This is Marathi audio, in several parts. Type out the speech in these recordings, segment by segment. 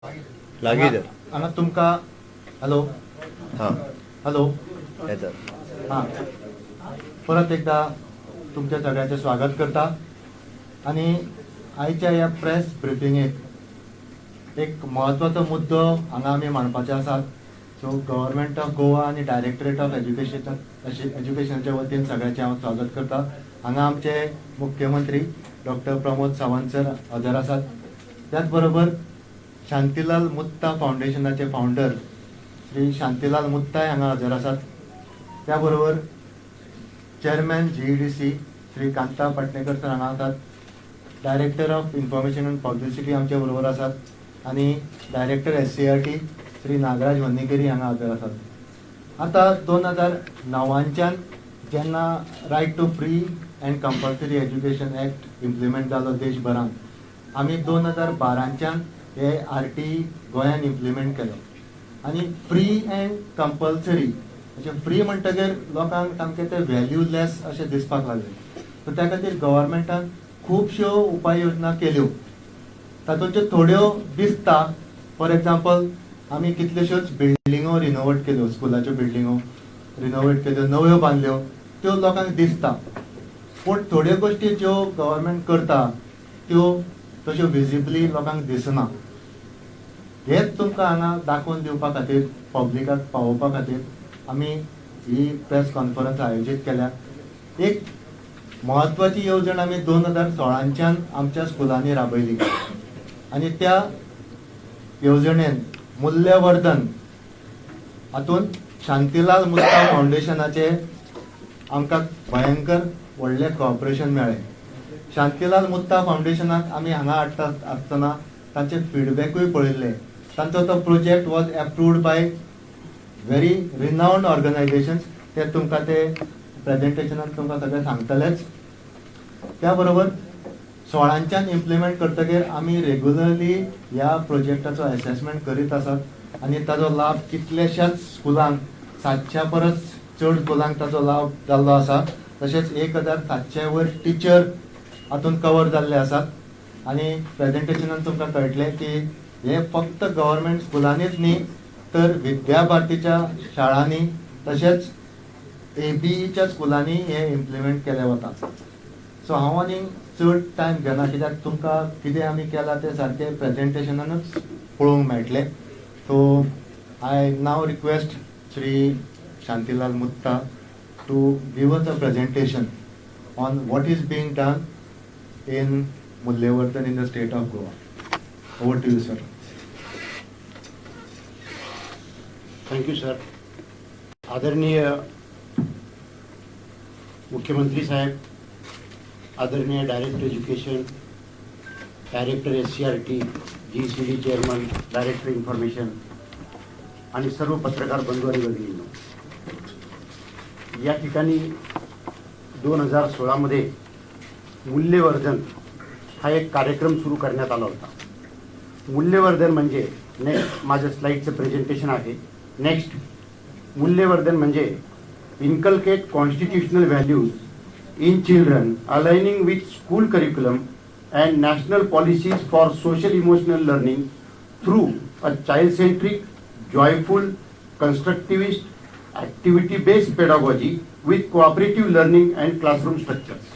लागीं तर हांगा तुमकां हॅलो हां हॅलो येता हां परत एकदा तुमच्या सगळ्यांचे स्वागत करता आणि आयच्या ह्या प्रेस ब्रिफिंगेक एक म्हत्वाचो मुद्दो हांगा आमी मांडपाचे आसात. सो गव्हर्मेंट ऑफ गोवा आनी डायरेक्टरेट ऑफ एज्युकेशनाच्या वतीन सगळ्यांचे हांव स्वागत करता. हांगा आमचे मुख्यमंत्री डॉक्टर प्रमोद सावंत सर हजर आसात. त्याच बरोबर शांतीलाल मुत्ता फाउंडेशनाचे फाउंडर श्री शांतीलाल मुत्ताय हांगा हजर आसात. त्या बरोबर chairman GEDC Shri Kanta Patnekar sir हांगा आसात. Director of information and publicity आमचे बरोबर आसात आणि डायरेक्टर SCRT श्री नागराज वन्नीकेरी हांगा हजर आसात. आता 2009च्यान जेन्ना right to free and compulsory education act implement जालो देशभरान, आमी 2012च्यान हे RTE गोंयान इम्प्लिमेंट केलो आणि फ्री अँड कंपल्सरी म्हणजे फ्री म्हणटगीर लोकांक सामकें ते व्हॅल्यूलेस अशें दिसपाक लागले. सो त्या खातीर गव्हर्मेंटान खुबश्यो उपाय योजना केल्यो. तातूंच्यो थोड्यो दिसता. फॉर एग्जाम्पल आमी कितल्योश्योच बिल्डिंगो रिनोवेट केल्यो, स्कुलाच्यो बिल्डिंगो रिनोवेट केल्यो, नव्यो बांदल्यो, त्यो लोकांक दिसता. पूण थोड्यो गोश्टी ज्यो गव्हर्मेंट करता त्यो तश्यो विजिबली लोकांक दिसना. हेच तुमकां हांगा दाखोवन दिवपा खातीर, पब्लिकाक पावोवपा खातीर आमी ही प्रेस कॉन्फरन्स आयोजीत केल्या. एक म्हत्वाची येवजण आमी 2016च्यान आमच्या स्कुलांनी राबयली आनी त्या येवजणेन मूल्यवर्धन हातूंत शांतीलाल मुत्ता फाउंडेशनाचे आमकां भयंकर व्हडलें कॉपरेशन मेळ्ळें. शांतीलाल मुत्ता फाउंडेशनाक आमी हांगा हाडटा आसतना तांचे फिडबॅकूय पळयल्ले. तांचो तो project was approved by very renowned organisations. ते तुमकां ते प्रेजेंटेशनान तुमकां सगळें सांगतलेच. त्या बरोबर 16च्यान इम्प्लिमेंट करतकीर आमी रेग्युलरली ह्या प्रोजेक्टाचो असेसमेंट करीत आसात आनी ताजो लाभ कितल्याशाच स्कुलांक, 700 परस चड स्कुलांक ताजो लाभ जाल्लो आसा. तशेंच 1700 वयर टिचर हातूंत कवर जाल्ले आसात आनी प्रेजेंटेशनान तुमकां कळटलें की हे फक्त गव्हर्मेंट स्कुलांनीच न्ही तर विद्या भारतीच्या शाळांनी तशेंच ABEच्या स्कुलांनी हे इम्प्लिमेंट केले वता. सो हांव आनी चड टायम घेना, कित्याक तुमकां कितें आमी केलां तें सारकें प्रेजेंटेशनानूच पळोवंक मेळटलें. So I now request Shri Shantilal Mutha to give us a presentation on what is being done in Mullyavardan in the state of Goa. Over to you, sir. Thank you sir. आदरणीय मुख्यमंत्री साहेब, आदरणीय director education, director SCRT, GCD chairman, director information आणि सर्व पत्रकार बंधू आणि भगिनींनो, या ठिकाणी 2016 मध्ये मूल्यवर्धन हा एक कार्यक्रम सुरू करण्यात आला होता. मूल्यवर्धन म्हणजे नेक्स्ट माझ्या स्लाइडचं प्रेझेंटेशन आहे. नेक्स्ट, मूल्यवर्धन म्हणजे inculcate constitutional values in children aligning with school curriculum and national policies for social emotional learning through a child centric, joyful, constructivist, activity based pedagogy with cooperative learning and classroom structures.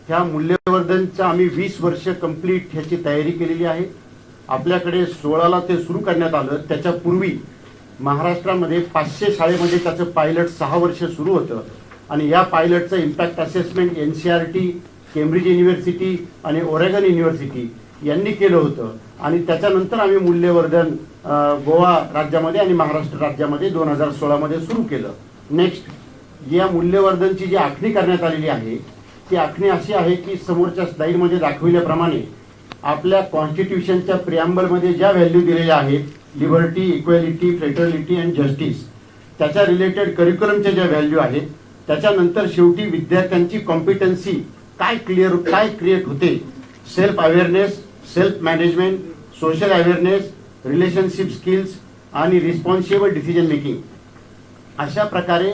ह्या मूल्यवर्धनचा आम्ही 20 वर्ष कंप्लीट ह्याची तयारी केलेली आहे. आपल्याकडे 16ला ते सुरू करण्यात आलं. त्याच्यापूर्वी महाराष्ट्रामध्ये 500 शाळेमध्ये त्याचं पायलट 6 वर्ष सुरू होतं आणि या पायलटचं impact assessment NCERT, Cambridge university आणि ओरेगन युनिव्हर्सिटी यांनी केलं होतं आणि त्याच्यानंतर आम्ही मूल्यवर्धन गोवा राज्यामध्ये आणि महाराष्ट्र राज्यामध्ये 2016 मध्ये सुरू केलं. नेक्स्ट, या मूल्यवर्धनची जी आखणी करण्यात आलेली आहे ती आखणी अशी आहे की समोरच्या स्लाइडमध्ये दाखविल्याप्रमाणे आपल्या कॉन्स्टिट्यूशनच्या प्रिॲम्बलमध्ये ज्या व्हॅल्यू दिलेल्या आहेत, liberty, equality, fraternity and justice, त्याच्या रिलेटेड करिक्युलमच्या ज्या व्हॅल्यू आहेत, त्याच्यानंतर शेवटी विद्यार्थ्यांची कॉम्पिटन्सी काय क्रिएट होते, self awareness, self management, social awareness, relationship skills आणि रिस्पॉन्सिबल डिसिजन मेकिंग, अशा प्रकारे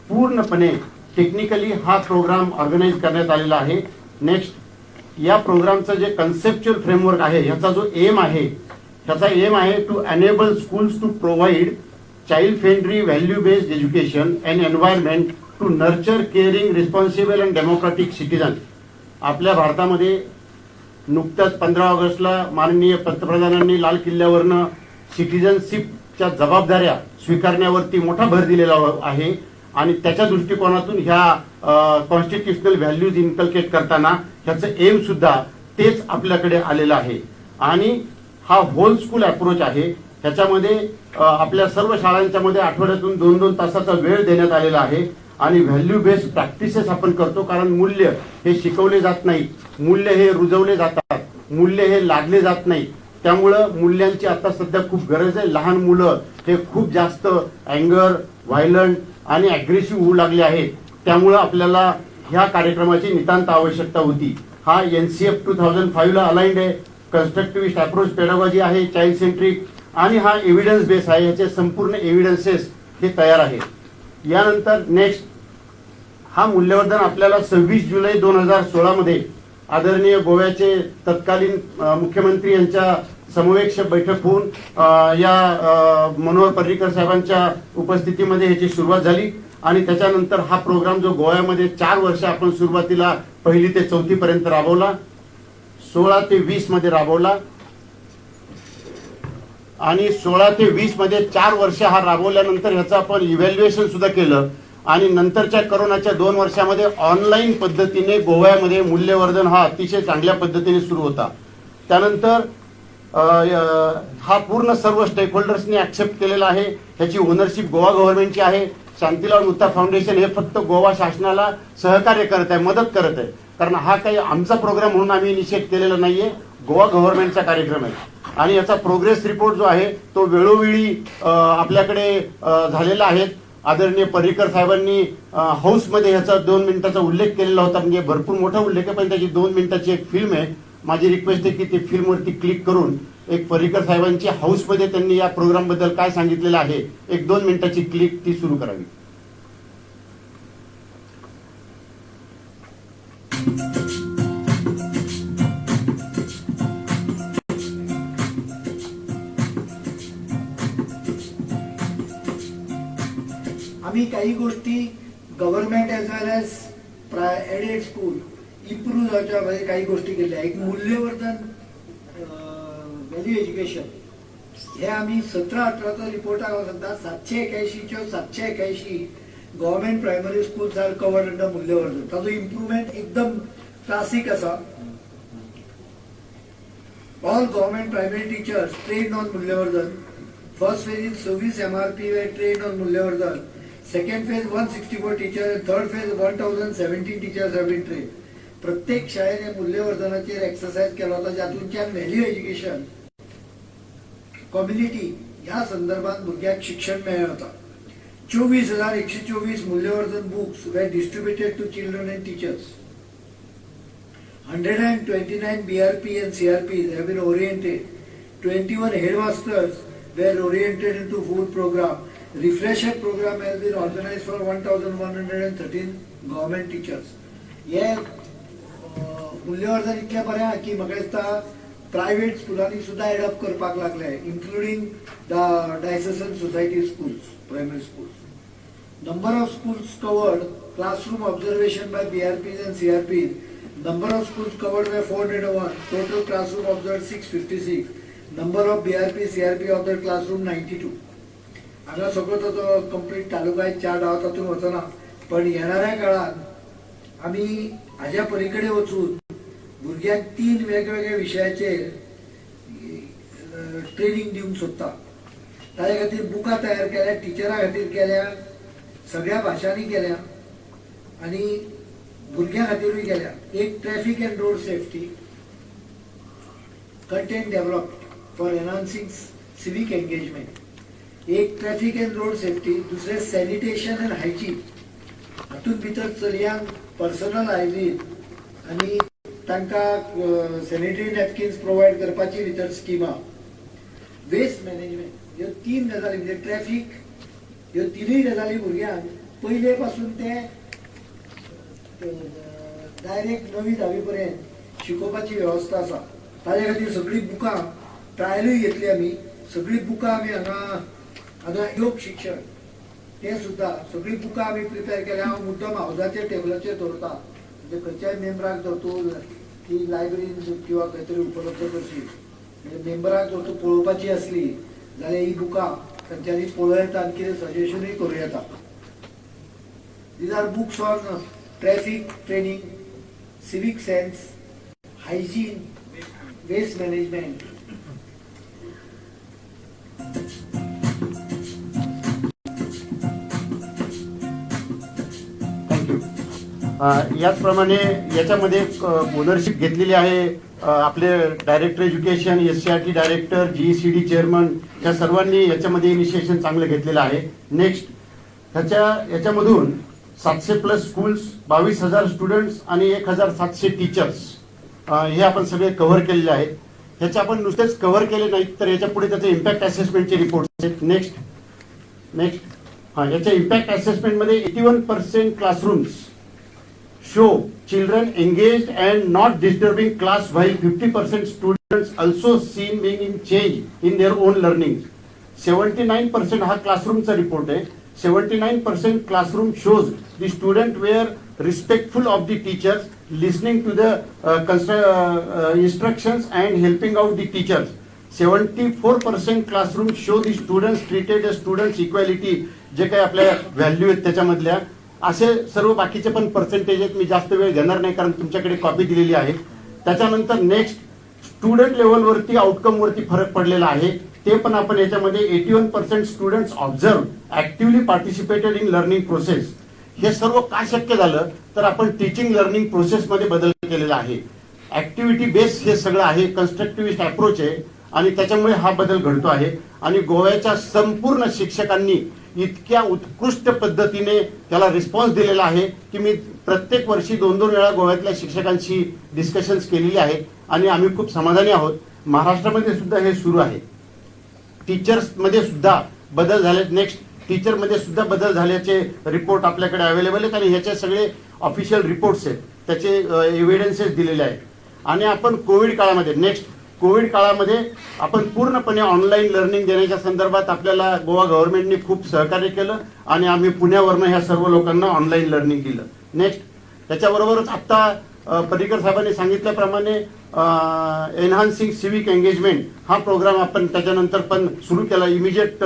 पूर्णपणे टेक्निकली हा प्रोग्राम ऑर्गनाईज करण्यात आलेला आहे. नेक्स्ट, या प्रोग्रामचं जे कन्सेप्च्युअल फ्रेमवर्क आहे, याचा जो एम आहे, त्याचा एम आहे to enable schools to provide child friendly value based education and environment to nurture caring responsible and democratic citizen. आपल्या भारतामध्ये नुकत्याच 15 ऑगस्टला माननीय पंतप्रधानांनी लाल किल्ल्यावरनं सिटीजनशिपच्या जबाबदाऱ्या स्वीकारण्यावरती मोठा भर दिलेला आहे आणि त्याच्या दृष्टिकोनातून ह्या कॉन्स्टिट्युशनल व्हॅल्यूज इन्कल्केट करताना ह्याचं एम सुद्धा तेच आपल्याकडे आलेलं आहे. आणि हा होल स्कूल अप्रोच आहे. ह्याच्यामध्ये आपल्या सर्व शाळांच्या मध्ये आठवड्यातून 2-2 तासाचा वेळ देण्यात आलेला आहे आणि व्हॅल्यू बेस्ड प्रॅक्टिसेस आपण करतो. कारण मूल्य हे शिकवले जात नाही, मूल्य हे रुजवले जातात, मूल्य हे लादले जात नाही. त्यामुळं मूल्यांची आता सध्या खूप गरज आहे. लहान मुलं हे खूप जास्त अँगर, व्हायलंट आणि अग्रेसिव्ह होऊ लागले आहेत. त्यामुळं आपल्याला ह्या कार्यक्रमाची नितांत आवश्यकता होती. हा NCF 2005 ला अलाइंड आहे. कन्स्ट्रक्टिव्हिस्ट अप्रोच पेडागॉजी आहे, चाइल्ड सेंट्रिक आणि हा एव्हिडन्स बेस आहे. याचे संपूर्ण एव्हिडन्सेस हे तयार आहेत. यानंतर नेक्स्ट हा मूल्यवर्धन आपल्याला 26 जुलै 2016 मध्ये आदरणीय गोव्याचे तत्कालीन मुख्यमंत्री यांच्या समवेक्षक बैठक होऊन या मनोहर पर्रीकर साहेबांच्या उपस्थितीमध्ये ह्याची सुरुवात झाली आणि त्याच्यानंतर हा प्रोग्राम जो गोव्यामध्ये 4 वर्ष आपण सुरुवातीला 1ली ते 4थी पर्यंत राबवला, 16 ते 20 मध्ये राबवला आणि 16 ते 20 मध्ये 4 वर्ष हा राबवल्यानंतर ह्याचं आपण इव्हॅल्युएशन सुद्धा केलं आणि नंतरच्या कोरोनाच्या 2 वर्षामध्ये ऑनलाईन पद्धतीने गोव्यामध्ये मूल्यवर्धन हा अतिशय चांगल्या पद्धतीने सुरू होता. त्यानंतर हा पूर्ण सर्व स्टेक होल्डर्सनी ऍक्सेप्ट केलेला आहे. ह्याची ओनरशिप गोवा गव्हर्नमेंटची आहे. शांतीलाल मुत्ता फाउंडेशन हे फक्त गोवा शासनाला सहकार्य करत आहे, मदत करत आहे. कारण हा काही आमचा प्रोग्राम म्हणून आम्ही इनिशिएट केलेला नाहीये, गोवा गव्हर्नमेंटचा कार्यक्रम आहे. आणि याचा प्रोग्रेस रिपोर्ट जो आहे तो वेळोवेळी आपल्याकडे झालेला आहे. आदरणीय पर्रीकर साहेबांनी हाऊसमध्ये ह्याचा 2 मिनिटाचा उल्लेख केलेला होता. म्हणजे भरपूर मोठा उल्लेख आहे, पण त्याची 2 मिनिटाची एक फिल्म आहे. माझी रिक्वेस्ट आहे की ती फिल्मवरती क्लिक करून एक पर्रीकर साहेबांची हाऊसमध्ये त्यांनी या प्रोग्राम बद्दल काय सांगितलेलं आहे, एक 2 मिनिटाची क्लिक ती सुरू करावी. आम्ही काही गोष्टी गव्हर्नमेंट एज वेल एज एडेड स्कूल इम्प्रूव्ह जायच्या मध्ये काही गोष्टी केल्या. एक मूल्यवर्धन व्हॅल्यू एज्युकेशन हे आम्ही 17-18 रिपोर्ट सांगता 781च्या 781 government primary schools are covered under Mulyavardhan. ताजो इम्प्रुवमेंट एकदम क्लासिक असा. All government primary teachers trained on Mulyavardhan. First phase is 26 MRP were trained on मूल्यवर्धन. Second phase 164 teachers and third phase 1017 teachers have been trained. प्रत्येक शाळेने मूल्यवर्धनाचे एक्सरसाइज केला होता ज्यातूनच्या व्हॅल्यू एज्युकेशन कम्युनिटी या संदर्भात भुरग्यांक शिक्षण मेळ्ळें होता. 24,124 मूल्यवर्धन books were distributed to children and teachers. 129 BRP and CRPs have been oriented. 21 headmasters were oriented into food program. Refresher program has been organized for 1,113 government teachers. हे मूल्यवर्धन इतल्या बरें की म्हाका दिसता प्रायव्हेट स्कुलांनी सुद्धा एडॉप्ट करपाक लागले, including the diocesan society schools, primary schools. Number of schools covered, classroom observation by BRPs and CRPs. Number of schools covered by 401. Total classroom observed 656. Number of BRP, CRP observed classroom 92. हांगा सगळो तो कंप्लीट तालुका 4 गांव तातूंत वचना, पण येणाऱ्या काळात आमी हाज्या पलीकडे वचून भुरग्यांक 3 वेगवेगळ्या विशयाचेर ट्रेनिंग दिवंक सोदता. ताजे खातीर बुकां तयार केल्या, टिचरां खातीर केल्या, सगळ्या भाशांनी केल्या आणि भुरग्यां खातीरूय केल्या. एक traffic end road safety content develop for enhancing civic engagement. एक ट्रॅफिक एंड रोड सेफ्टी, दुसरे सॅनिटेशन एंड हायजीन. हातूंत भितर चलयांक पर्सनल हायजीन आणि तांकां सॅनिटरी नॅपकिन्स प्रोवायड करपाची भितर स्किमा. वेस्ट मॅनेजमेंट, ह्यो 3 गजाली म्हणजे ट्रॅफिक, ह्यो 3 गजाली भुरग्यांक पयले पासून ते डायरेक्ट 9वी 10वी पर्यंत शिकोवपाची वेवस्था आसा. ताजे खातीर सगळीं बुकां ट्रायलूय घेतली आमी. सगळी बुकां आमी हांगा योग शिक्षण ते सुद्धा सगळी बुकां आमी प्रिपेर केल्या. हांव मुद्दम हावजाच्या टेबलाचेर दवरता, म्हणजे खंयच्याय मेंबराक जर तूं ती लायब्ररीन किंवा खंय तरी उपलब्ध करची, म्हणजे मेंबराक जर तूं पळोवपाची असली जाल्यार ही बुकां खंयच्यानी पळोवं येता आनी कितें सजेशनूय करूं येता. These are books on traffic training, civic sense, hygiene, waste management. Thank you. याचप्रमाणे याच्यामध्ये ओनरशिप घेतलेली आहे आपले director education, SCRT director, GECD chairman या सर्वांनी याच्यामध्ये इनिशिएशन चांगलं घेतलेलं आहे. नेक्स्ट याच्यामधून 700+ स्कूल्स, 22,000 स्टुडंट्स आणि 1,700 टीचर्स हे आपण सगळे कव्हर केलेले आहेत. ह्याचे आपण नुसतेच कव्हर केले नाहीत तर याच्या पुढे त्याचे इम्पॅक्ट असेसमेंटचे रिपोर्ट्स आहेत. नेक्स्ट याच्या इम्पॅक्ट असेसमेंटमध्ये 81% classrooms show children engaged and not disturbing class, while 50% students also seen being in change in their own learning. 79% हा क्लासरूमचा रिपोर्ट आहे. 79% classroom shows the student were respectful of the teachers, listening to the instructions and helping out the teachers. 74% classroom show the students treated as students equality, जे काही आपल्या व्हॅल्यू आहेत त्याच्यामधल्या. असे सर्व बाकीचे पण पर्सेंटेज आहेत. मी जास्त वेळ घेणार नाही कारण तुमच्याकडे कॉपी दिलेली आहे. त्याच्यानंतर नेक्स्ट स्टुडंट लेवलवरती आउटकम वरती फरक पडलेला आहे. ते पण आपण याच्यामध्ये 81% students observe actively participated in learning process. हे सर्व का शक्य झालं तर आपण टीचिंग लर्निंग प्रोसेसमध्ये बदल केलेला आहे. ऍक्टिव्हिटी बेस हे सगळं आहे, कन्स्ट्रक्टिव्हिस्ट अप्रोच आहे आणि त्याच्यामुळे हा बदल घडतो आहे. आणि गोव्याच्या संपूर्ण शिक्षकांनी इतक्या उत्कृष्ट पद्धतीने त्याला रिस्पॉन्स दिलेला आहे की मी प्रत्येक वर्षी 2-2 वेळा गोव्यातल्या शिक्षकांशी डिस्कशन्स केलेली आहेत आणि आम्ही खूप समाधानी आहोत. महाराष्ट्रामध्ये सुद्धा हे सुरू आहे. टीचर्समध्ये सुद्धा बदल झाले. नेक्स्ट टीचरमध्ये सुद्धा बदल झाल्याचे रिपोर्ट आपल्याकडे अवेलेबल आहेत आणि ह्याचे सगळे ऑफिशियल रिपोर्ट्स आहेत, त्याचे एव्हिडन्सेस दिलेले आहेत. आणि आपण कोविड काळामध्ये कोविड काळामध्ये आपण पूर्णपणे ऑनलाईन लर्निंग देण्याच्या संदर्भात आपल्याला गोवा गव्हर्नमेंटने खूप सहकार्य केलं आणि आम्ही पुण्यावरनं ह्या सर्व लोकांना ऑनलाईन लर्निंग दिलं. नेक्स्ट त्याच्याबरोबरच आता पर्रिकर साहेबांनी सांगितल्याप्रमाणे एनहान्सिंग सिव्हिक एंगेजमेंट हा प्रोग्राम आपण त्याच्यानंतर पण सुरू केला. इमिजिएट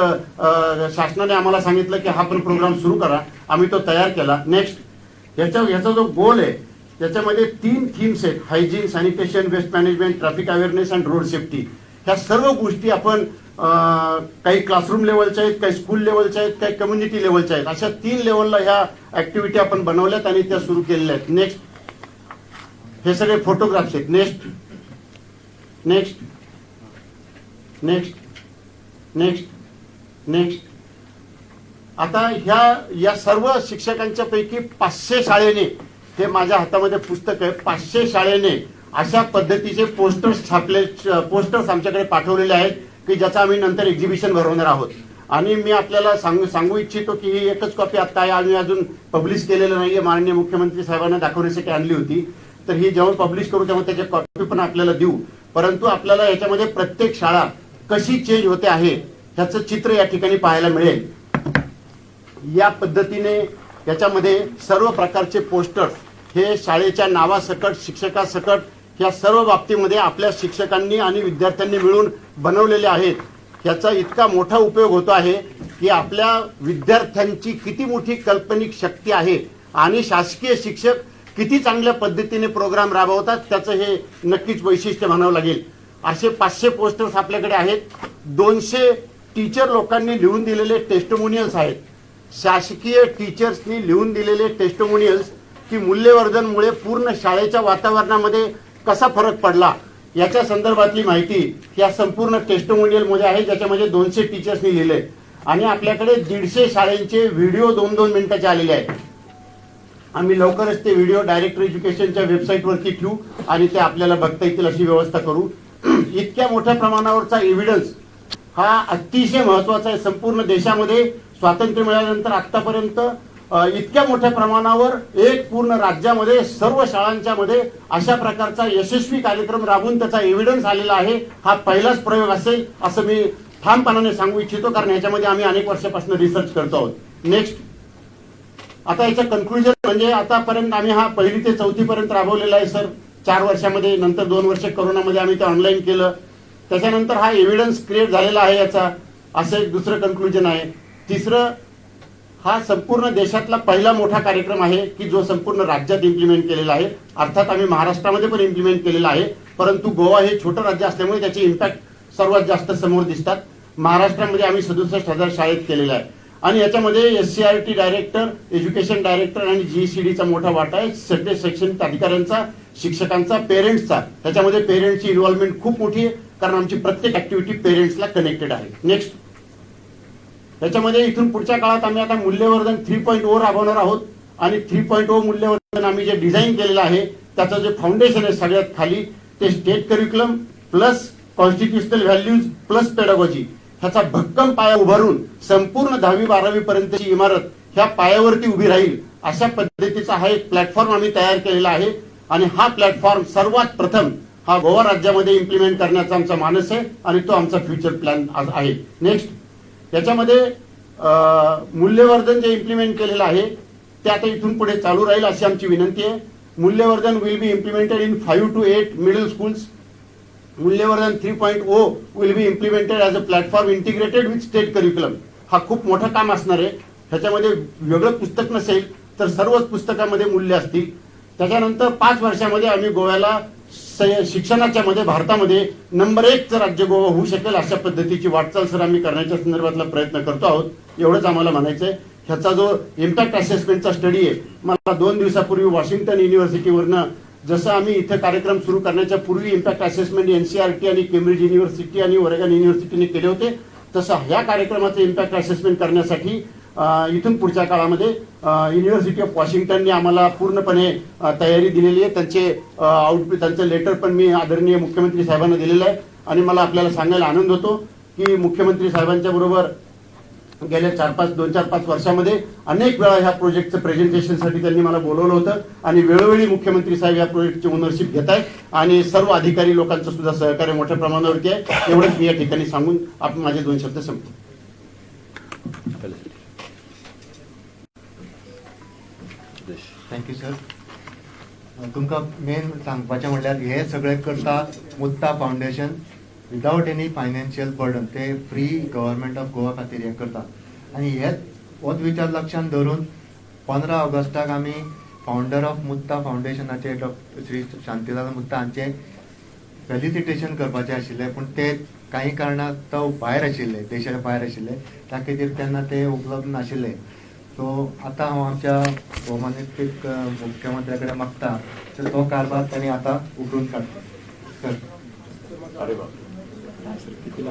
शासनाने आम्हाला सांगितलं की हा पण प्रोग्राम सुरू करा. आम्ही तो तयार केला. नेक्स्ट याचा जो गोल आहे त्याच्यामध्ये 3 थीम्स आहेत: hygiene, sanitation, waste management, traffic awareness and road safety. ह्या सर्व गोष्टी आपण काही क्लासरूम लेवलच्या आहेत, काही स्कूल लेवलच्या आहेत, काही कम्युनिटी लेवलच्या आहेत. अशा 3 लेवलला ह्या ऍक्टिव्हिटी आपण बनवल्यात आणि त्या सुरू केलेल्या आहेत. नेक्स्ट हे सगळे फोटोग्राफ्स आहेत. नेक्स्ट आता या सर्व शिक्षकांच्या पैकी 500 शाळेने, हे माझ्या हातामध्ये पुस्तक आहे, 500 शाळेने अशा पद्धतीचे पोस्टर्स आमच्याकडे पाठवलेले आहेत की ज्याचा आम्ही नंतर एक्झिबिशन भरवणार आहोत. आणि मी आपल्याला सांगू इच्छितो की ही एकच कॉपी आता आहे, आम्ही अजून पब्लिश केलेलं नाहीये. माननीय मुख्यमंत्री साहेबांना दाखवण्यासाठी आणली होती. तर ही जेव्हा पब्लिश करू तेव्हा त्याची कॉपी पण आपल्याला देऊ. परंतु आपल्याला याच्यामध्ये प्रत्येक शाळा कशी चेंज होते आहे ह्याचं चित्र या ठिकाणी पाहायला मिळेल. या पद्धतीने याच्यामध्ये सर्व प्रकारचे पोस्टर्स हे शाळेच्या नावासकट, शिक्षकासकट या सर्व बाबतीमध्ये आपल्या शिक्षकांनी आणि विद्यार्थ्यांनी मिळून बनवलेले आहेत. याचा इतका मोठा उपयोग होतो आहे की आपल्या विद्यार्थ्यांची किती मोठी काल्पनिक शक्ती आहे आणि शासकीय शिक्षक किती चांगल्या पद्धतीने प्रोग्राम राबवतात त्याचं हे नक्कीच वैशिष्ट्य म्हणावं लागेल. असे 500 पोस्टर्स आपल्याकडे आहेत. 200 टीचर लोकांनी लिहून दिलेले टेस्टिमोनियल्स आहेत. शासकीय टीचर्सनी लिहून दिलेले टेस्टिमोनियल्स की मूल्यवर्धनमुळे पूर्ण शाळेच्या वातावरणामध्ये कसा फरक पडला याच्या संदर्भातली माहिती या संपूर्ण टेस्टिमोनियलमध्ये आहे, ज्याच्यामध्ये 200 टीचर्सनी लिहिले. आणि आपल्याकडे 150 शाळेंचे व्हिडिओ 2-2 मिनिटाचे आलेले आहेत. आम्ही लवकरच ते व्हिडिओ डायरेक्टर एज्युकेशनच्या वेबसाईटवरती ठेवू आणि ते आपल्याला बघता येतील अशी व्यवस्था करू. इतक्या मोठ्या प्रमाणावरचा एव्हिडन्स हा अतिशय महत्वाचा आहे. संपूर्ण देशामध्ये स्वातंत्र्य मिळाल्यानंतर आतापर्यंत इतक्या मोठ्या प्रमाणावर एक पूर्ण राज्यामध्ये सर्व शाळांच्या मध्ये अशा प्रकारचा यशस्वी कार्यक्रम राबवून त्याचा एव्हिडन्स आलेला आहे. हा पहिलाच प्रयोग असेल असं मी ठामपणाने सांगू इच्छितो, कारण याच्यामध्ये आम्ही अनेक वर्षापासून रिसर्च करतो आहोत. नेक्स्ट, आता याचं कन्क्लुजन म्हणजे आतापर्यंत आम्ही हा 1ली ते 4थी पर्यंत राबवलेला आहे सर, 4 वर्षामध्ये. नंतर 2 वर्ष कोरोनामध्ये आम्ही ते ऑनलाईन केलं. त्याच्यानंतर हा एव्हिडन्स क्रिएट झालेला आहे याचा, असं एक दुसरं कन्क्लुजन आहे. तिसरं, हा संपूर्ण देशातला पहिला मोठा कार्यक्रम आहे की जो संपूर्ण राज्यात इम्प्लिमेंट केलेला आहे. अर्थात आम्ही महाराष्ट्रामध्ये पण इम्प्लिमेंट केलेला आहे, परंतु गोवा हे छोटं राज्य असल्यामुळे त्याचे इम्पॅक्ट सर्वात जास्त समोर दिसतात. महाराष्ट्रामध्ये आम्ही 67,000 शाळेत केलेला आहे आणि याच्यामध्ये SCRT डायरेक्टर, एज्युकेशन डायरेक्टर आणि GECDचा मोठा वाटा आहे. सगळे शैक्षणिक अधिकाऱ्यांचा, शिक्षकांचा, पेरेंट्सचा. त्याच्यामध्ये पेरेंट्सची इन्व्हॉल्वमेंट खूप मोठी आहे, कारण आमची प्रत्येक ऍक्टिव्हिटी पेरेंट्सला कनेक्टेड आहे. नेक्स्ट, त्याच्यामध्ये इथून पुढच्या काळात आम्ही आता मूल्यवर्धन 3.0 राबवणार आहोत आणि 3.0 मूल्यवर्धन आम्ही जे डिझाईन केलेलं आहे त्याचं जे फाउंडेशन आहे सगळ्यात खाली, ते state curriculum plus constitutional values plus pedagogy ह्याचा भक्कम पाया उभारून संपूर्ण 10वी-12वी पर्यंतची इमारत ह्या पायावरती उभी राहील अशा पद्धतीचा हा एक प्लॅटफॉर्म आम्ही तयार केलेला आहे. आणि हा प्लॅटफॉर्म सर्वात प्रथम हा गोवा राज्यामध्ये इम्प्लिमेंट करण्याचा आमचा मानस आहे आणि तो आमचा फ्युचर प्लॅन आहे. नेक्स्ट, त्याच्यामध्ये मूल्यवर्धन जे इम्प्लिमेंट केलेलं आहे ते आता इथून पुढे चालू राहील अशी आमची विनंती आहे. मूल्यवर्धन will be implemented in 5 to 8 middle schools. मूल्यवर्धन 3.0 will be implemented as a platform integrated with state curriculum. हा खूप मोठं काम असणार आहे. ह्याच्यामध्ये वेगळं पुस्तक नसेल तर सर्वच पुस्तकामध्ये मूल्य असतील. त्याच्यानंतर 5 वर्षामध्ये आम्ही गोव्याला शिक्षणाच्या मध्ये भारतामध्ये नंबर 1चं राज्य गोवा होऊ शकेल अशा पद्धतीची वाटचाल सर आम्ही करण्याच्या संदर्भातला प्रयत्न करतो आहोत. एवढंच आम्हाला म्हणायचंय. ह्याचा जो इम्पॅक्ट असेसमेंटचा स्टडी आहे, मला 2 दिवसापूर्वी वॉशिंग्टन युनिव्हर्सिटीवरनं, जसं आम्ही इथे कार्यक्रम सुरू करण्याच्या पूर्वी इम्पॅक्ट असेसमेंट NCERT आणि केम्ब्रिज युनिव्हर्सिटी आणि ओरेगन युनिव्हर्सिटीने केले होते, तसं ह्या कार्यक्रमाचं इम्पॅक्ट असेसमेंट करण्यासाठी इथून पुढच्या काळामध्ये युनिव्हर्सिटी ऑफ वॉशिंग्टनने आम्हाला पूर्णपणे तयारी दिलेली आहे. त्यांचं लेटर पण मी आदरणीय मुख्यमंत्री साहेबांना दिलेलं आहे आणि मला आपल्याला सांगायला आनंद होतो की मुख्यमंत्री साहेबांच्या बरोबर गेल्या 2-4-5 वर्षामध्ये अनेक वेळा ह्या प्रोजेक्टचं प्रेझेंटेशनसाठी त्यांनी मला बोलवलं होतं आणि वेळोवेळी मुख्यमंत्री साहेब या प्रोजेक्टची ओनरशिप घेत आहेत आणि सर्व अधिकारी लोकांचं सुद्धा सहकार्य मोठ्या प्रमाणावरती आहे. एवढंच मी या ठिकाणी सांगून आपण माझे 2 शब्द संपतो. Thank you sir. तुमकां मेन सांगपाचें म्हणल्यार हे सगळें करता Mutha foundation without any financial burden. ते फ्री गव्हर्मेंट ऑफ गोवा खातीर हें करता आनी होच विचार लक्षांत दवरून 15 ऑगस्टाक आमी फाउंडर ऑफ मुत्ता फाउंडेशनाचे श्री शांतीलाल मुत्ता हांचे फेलिसिटेशन करपाचें आशिल्लें, पूण ते काही कारणाक तो भायर आशिल्ले, देशा भायर आशिल्ले, त्या खातीर तेन्ना ते उपलब्ध नाशिल्ले. सो आतां हांव आमच्या भौमानीक मुख्यमंत्र्या कडेन मागता तर तो कारभार तांणी आतां उखलून काडटा. सर. अरे बाप, किती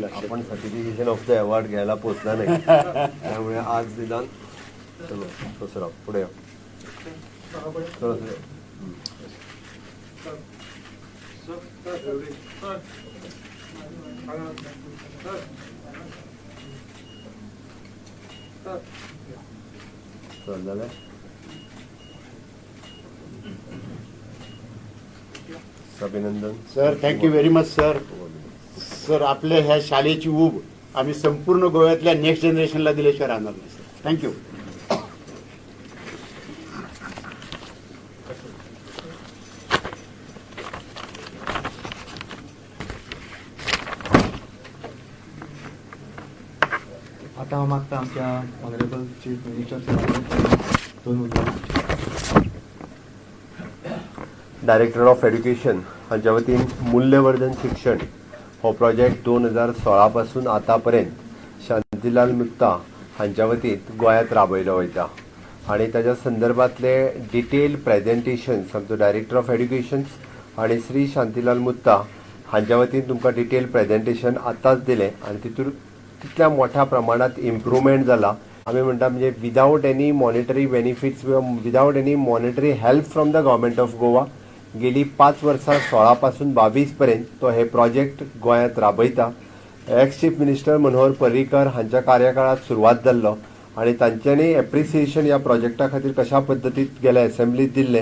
लक्ष. आपण सर्टिफिकेशन ऑफ द अवॉर्ड घ्यायला पोचला नाही, त्यामुळे आज निदान चलो सर पुढे झालंय. अभिनंदन sir. Thank you very much sir. Sir, आपल्या ह्या शाळेची ऊब आम्ही संपूर्ण गोव्यातल्या नेक्स्ट जनरेशनला दिल्याशिवाय राहणार नाही सर. थँक्यू. आता हांव मागता आमच्या ऑनरेबल चीफ मिनिस्टर 2 उलोवपाक. डायरेक्टर ऑफ एड्युकेशन हांच्या वतीन मूल्यवर्धन शिक्षण हो प्रोजेक्ट 2016 पासून आतापर्यंत शांतीलाल मुत्ता हांच्या वतीन गोंयांत राबयलो वयता आणि ताच्या संदर्भातले डिटेल प्रेजेंटेशन्स आमचो डायरेक्टर ऑफ एड्युकेशन आणि श्री शांतीलाल मुत्ता हांच्या वतीन तुमकां डिटेल प्रेजेंटेशन आतांच दिलें आणि तितून तितल्या मोठ्या प्रमाणात इम्प्रूवमेंट जाला. आमी म्हणटा म्हणजे without any monetary benefits without any monetary help from the government of Goa गेली 5 वर्सां 16 पासून 22 पर्यंत तो हे प्रोजेक्ट गोंयांत राबयता. Ex chief minister Manohar Parrikar हांच्या कार्यकाळात सुरवात जाल्लो आणि तांच्यांनी एप्रिसिएशन ह्या प्रोजेक्टा खातीर कशा पद्दतीत गेले असेंब्लीत दिल्ले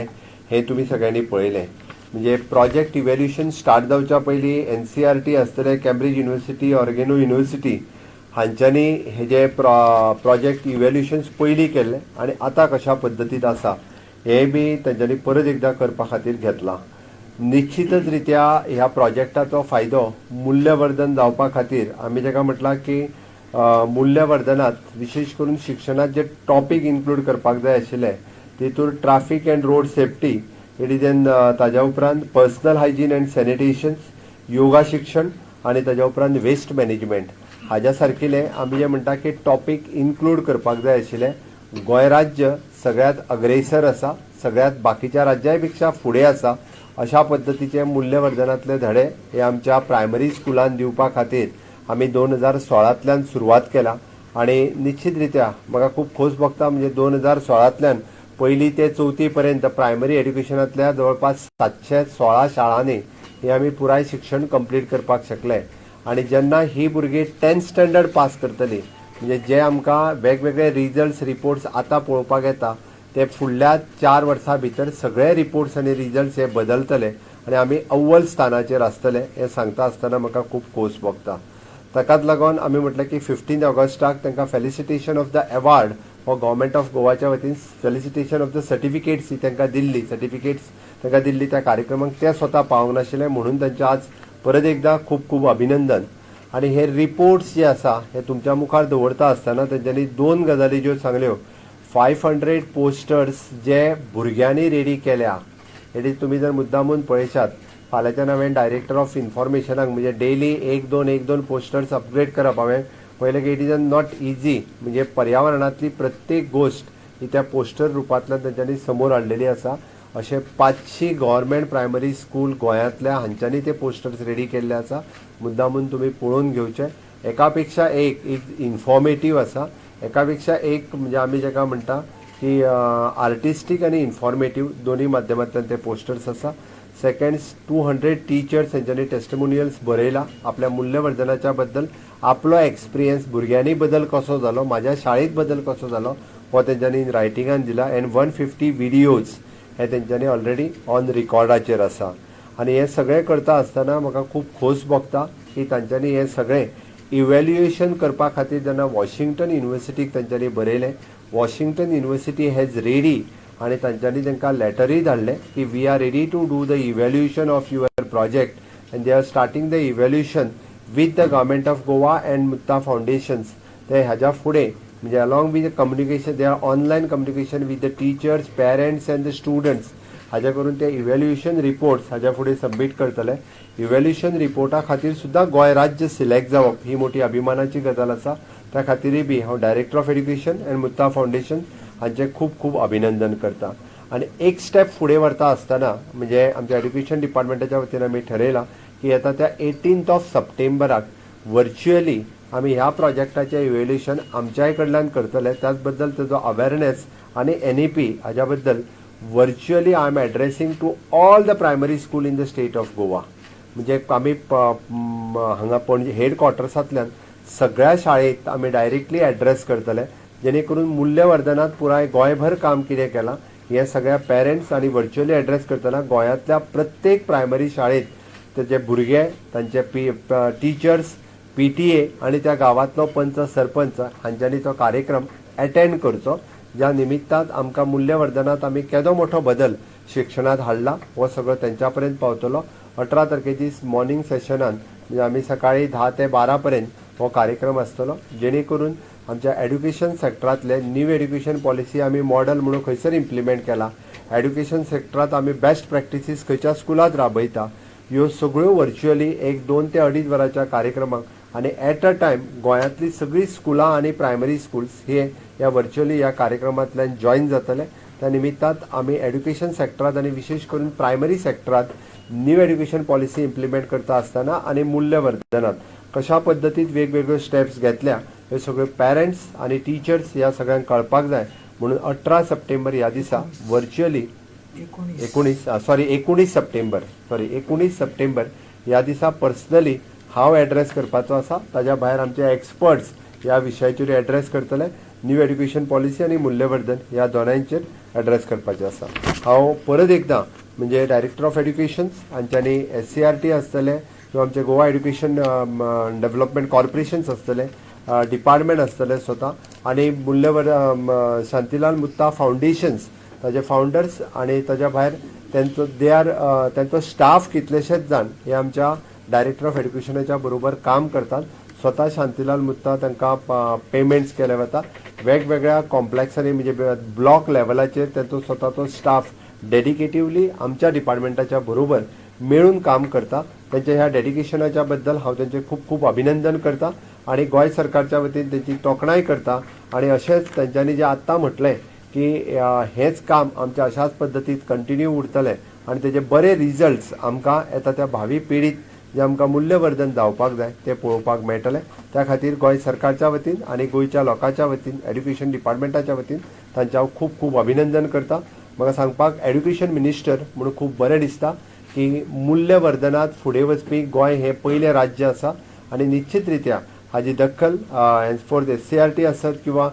हे तुम्ही सगळ्यांनी पळयलें. म्हणजे प्रोजेक्ट इव्हॅल्युएशन स्टार्ट जावच्या पयलीं NCERT आसतले कॅम्ब्रिज युनिव्हर्सिटी, ऑर्गेनो युनिव्हर्सिटी हांच्यांनी हे जे प्रोजेक्ट इव्हॅल्युएशन्स पयलीं केल्ले आनी आतां कशा पद्दतीत आसा हे बी तांच्यांनी परत एकदां करपा खातीर घेतलां. निश्चितच रित्या ह्या प्रोजेक्टाचो फायदो मूल्यवर्धन जावपा खातीर आमी जेका म्हटलां की मूल्यवर्धनात विशेष करून शिक्षणात जे टॉपिक इन्क्लूड करपाक जाय आशिल्ले तितूर traffic and road safety, it is an ताज्या उपरांत personal hygiene and sanitation, yoga शिक्षण आनी ताज्या उपरांत वेस्ट मॅनेजमेंट हाज्या सारकिले आमी जे म्हणटा की टॉपिक इन्क्लूड करपाक जाय आशिल्ले. गोंय राज्य सगळ्यात अग्रेसर आसा, सगळ्यात बाकीच्या राज्यां पेक्षा फुडें आसा अशा पद्दतीचे मूल्यवर्धनातले धडे हे आमच्या प्रायमरी स्कुलांत दिवपा खातीर आमी 2016तल्यान सुरवात केला आणि निश्चित रित्या म्हाका खूब खोस भोगता. म्हणजे 2016तल्यान पहिली ते चवथी पर्यंत प्रायमरी एड्युकेशनांतल्या जवळपास 716 शाळांनी हे आमी पुराय शिक्षण कंप्लीट करपाक शकले. आणि जेन्ना ही भुरगीं 10th स्टँडर्ड पास करतली म्हणजे जे आमकां वेगवेगळे रिजल्ट्स रिपोर्ट्स आतां पळोवपाक येता ते फुडल्या 4 वर्सां भितर सगळे रिपोर्ट्स आनी रिजल्ट्स हे बदलतले आनी आमी अव्वल स्थानाचेर आसतले हे सांगता आसतना म्हाका खूब खोस भोगता. ताकाच लागून आमी म्हटलें की 15 ऑगस्टाक तांकां फेलिसिटेशन ऑफ द अवॉर्ड हो गव्हर्मेंट ऑफ गोवाच्या वतीन फेलिसिटेशन ऑफ द सर्टिफिकेट्स ही तांकां दिल्ली, सर्टिफिकेट्स तांकां दिल्ली त्या कार्यक्रमाक ते स्वता पावंक नाशिल्ले म्हणून तांचे आज परत एकदा खूब खूब अभिनंदन. आणि हे रिपोर्ट्स जे आसा हे तुमच्या मुखार दवरता आसतना तांच्यांनी 2 गजाली ज्यो सांगल्यो. 500 पोस्टर्स जे भुरग्यांनी रेडी केल्या हे तुम्ही जर मुद्दामून पळयशात फाल्यांच्यान हांवें डायरेक्टर ऑफ इन्फॉर्मेशनाक म्हणजे डेली 1-2 पोस्टर्स अपग्रेड करप हांवें पळयलें की इट इज नॉट इजी. म्हणजे पर्यावरणातली प्रत्येक गोष्ट ही त्या पोस्टर रुपांतल्यान तांच्यांनी समोर हाडलेली आसा. अशे 500 गव्हर्मेंट प्रायमरी स्कूल गोंयांतल्या हांच्यांनी ते पोस्टर्स रेडी केल्ले आसा. मुद्दामून तुमी पळोवन घेवचे. एका पेक्षा एक इन्फॉर्मेटीव आसा, एका पेक्षा एक म्हणजे आमी जेका म्हणटा की आर्टिस्टीक आनी इन्फॉर्मेटीव दोन्ही माध्यमांतल्यान ते पोस्टर्स आसा. सेकंड 200 टिचर्स हेंच्यांनी टेस्टिमोनियल्स बरयला आपल्या मूल्यवर्धनाच्या बद्दल, आपलो एक्सपिरियन्स भुरग्यांनी बदल कसो जालो, म्हाज्या शाळेंत बदल कसो जालो हो तेंच्यांनी रायटिंगान दिला. अँड 150 व्हिडियोज हे तेंच्यांनी ऑलरेडी ऑन रिकॉर्डाचेर आसा. आनी हे सगळें करता आसतना म्हाका खूब खोस भोगता की तांच्यांनी हे सगळें इव्हॅल्युएशन करपा खातीर जेन्ना वॉशिंग्टन युनिव्हर्सिटीक तांच्यांनी बरयलें, वॉशिंग्टन युनिव्हर्सिटी हॅज रेडी आणि तांच्यांनी तांकां लेटरूय धाडलें की we are ready to do the evaluation of your project and they are starting the evaluation with the government of Goa and Mukta foundations. ते हाज्या फुडें म्हणजे along with the communication they are online communication with the teachers, parents and the students हाज्या करून ते इव्हॅल्युएशन रिपोर्ट्स हाज्या फुडें सबमीट करतले. इव्हॅल्युएशन रिपोर्टा खातीर सुद्दां गोंय राज्य सिलेक्ट जावप ही मोठी अभिमानाची गजाल आसा. त्या खातीरय बी हांव director of education and Mukta foundation हांचे खूब खूब अभिनंदन करता. आनी एक स्टेप फुडें व्हरता आसतना म्हणजे आमच्या एड्युकेशन डिपार्टमेंटाच्या वतीन आमी ठरयलां की येता त्या 18 सप्टेंबराक व्हर्च्युअली आमी ह्या प्रोजेक्टाचें इव्हॅल्युएशन आमच्याय कडल्यान करतले. त्याच बद्दल तेजो अवेरनेस आनी NEP हाज्या बद्दल virtually I am addressing to all the primary school in the state of Goa. म्हणजे आमी हांगा पणजे हेड क्वॉर्टर्सांतल्यान सगळ्या शाळेंत आमी डायरेक्टली एड्रेस करतले जेणे करून मूल्यवर्धनात पुराय गोंयभर काम कितें केलां हे सगळ्या पेरेंट्स आनी व्हर्च्युअली एड्रेस करतना गोंयांतल्या प्रत्येक प्रायमरी शाळेंत तेजे भुरगे, तांचे टीचर्स, PTA आनी त्या गांवांतलो पंच सरपंच हांच्यांनी तो कार्यक्रम अटेंड करचो. ज्या निमित्तान आमकां मूल्यवर्धनात आमी केदो मोठो बदल शिक्षणात हाडला हो सगळो तेंच्या पर्यंत पावतलो. 18 तारखेची मॉर्निंग सेशनान म्हणजे आमी सकाळी 10 ते 12 पर्यंत हो कार्यक्रम आसतलो जेणे करून आमच्या एड्युकेशन सेक्टरांतले न्यू एड्युकेशन पॉलिसी आमी मॉडल म्हणून खंयसर इम्प्लिमेंट केला. एड्युकेशन सेक्टरांत आमी बेस्ट प्रॅक्टिसीस खंयच्या स्कुलांत राबयता ह्यो सगळ्यो व्हर्च्युअली 1-2 ते 2.5 वरांच्या कार्यक्रमाक आनी एट अ टायम गोंयांतली सगळीं स्कुलां आनी प्रायमरी स्कुल्स हे ह्या व्हर्च्युअली ह्या कार्यक्रमांतल्यान जॉईन जातले. त्या निमित्तान आमी एड्युकेशन सेक्टरांत आनी विशेष करून प्रायमरी सेक्टरांत न्यू एड्युकेशन पॉलिसी इम्प्लिमेंट करता आसतना आनी मूल्यवर्धनात कशा पद्दतीत वेगवेगळ्यो स्टेप्स घेतल्या हे सगळे पेरेंट्स आनी टिचर्स ह्या सगळ्यांक कळपाक जाय म्हणून 18 सप्टेंबर ह्या दिसा व्हर्च्युअली 19 सप्टेंबर ह्या दिसा पर्सनली हांव एड्रेस करपाचो आसा. ताज्या भायर आमचे एक्सपर्ट्स ह्या विशयाचेर एड्रेस करतले. न्यू एड्युकेशन पॉलिसी आनी मूल्यवर्धन ह्या दोनांचेर एड्रेस करपाचें आसा. हांव परत एकदां म्हणजे डायरेक्टर ऑफ एड्युकेशन हांच्यांनी SCRT आसतले किंवा आमचे गोवा एड्युकेशन डेव्हलपमेंट कॉर्पोरेशन्स आसतले, डिपार्टमेंट आसतले स्वता आनी शांतीलाल मुत्ता फावंडेशन्स ताजे फावंडर्स आनी ताज्या भायर त्यांचो स्टाफ कितलेशेच जाण हे आमच्या डायरेक्टर ऑफ एड्युकेशनाच्या बरोबर काम करतात. स्वता शांतीलाल मुत्ता तांकां पेमेंट्स केले वता. वेगवेगळ्या कॉम्प्लेक्सांनी म्हणजे ब्लॉक लेवलाचेर तांचो स्वताचो स्टाफ डेडिकेटिवली आमच्या डिपार्टमेंटाच्या बरोबर मेळून काम करता. त्यांच्या ह्या डेडिकेशनाच्या बद्दल हांव त्यांचे खूब खूब अभिनंदन करता आणि गोंय सरकारच्या वतीन त्यांची तोखणाय करता. आणि अशेंच त्यांच्यांनी जे आत्तां म्हटलें की हेच काम आमच्या अशाच पद्दतीत कंटिन्यू उरतलें आणि तेजे बरे रिजल्ट्स आमकां येता त्या भावी पिढीत जे आमकां मूल्यवर्धन जावपाक जाय ते पळोवपाक मेळटलें. त्या खातीर गोंय सरकारच्या वतीन आनी गोंयच्या लोकांच्या वतीन एड्युकेशन डिपार्टमेंटाच्या वतीन तांचें हांव खूब खूब अभिनंदन करता. म्हाका सांगपाक एड्युकेशन मिनिस्टर म्हणून खूब बरें दिसता की मूल्यवर्धनात फुडें वचपी गोंय हें पयलें राज्य आसा आनी निश्चित रित्या हाजी दखल फॉर SCRT आसत किंवा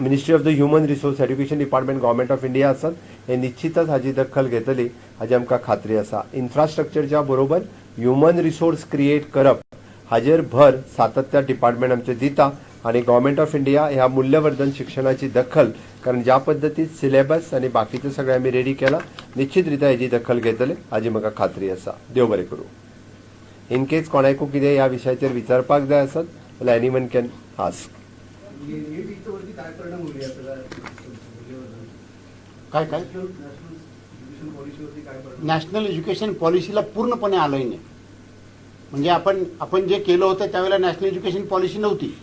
ministry of the human resource education department government of India आसत हे निश्चितच हाजी दखल घेतली हाजी आमकां खात्री आसा. इन्फ्रास्ट्रक्चरच्या बरोबर ह्युमन रिसोर्स क्रिएट करप हाजेर भर सातत्य डिपार्टमेंट आमचे दिता आणि गव्हर्मेंट ऑफ इंडिया ह्या मूल्यवर्धन शिक्षणाची दखल कारण ज्या पद्दतीत सिलेबस आणि बाकीचे सगळे आम्ही रेडी केला निश्चित रित्या हेजी दखल घेतले हाजी म्हाका खात्री आसा. देव बरें करूं. इन केस कोणाकूय कितें ह्या विशयाचेर विचारपाक जाय आसत जाल्यार एनीवन कॅन आस्क. काय काय नॅशनल एज्युकेशन पॉलिसीला पूर्णपणे आलंय नाही. म्हणजे आपण जे केलं होतं त्यावेळेला नॅशनल एज्युकेशन पॉलिसी नव्हती,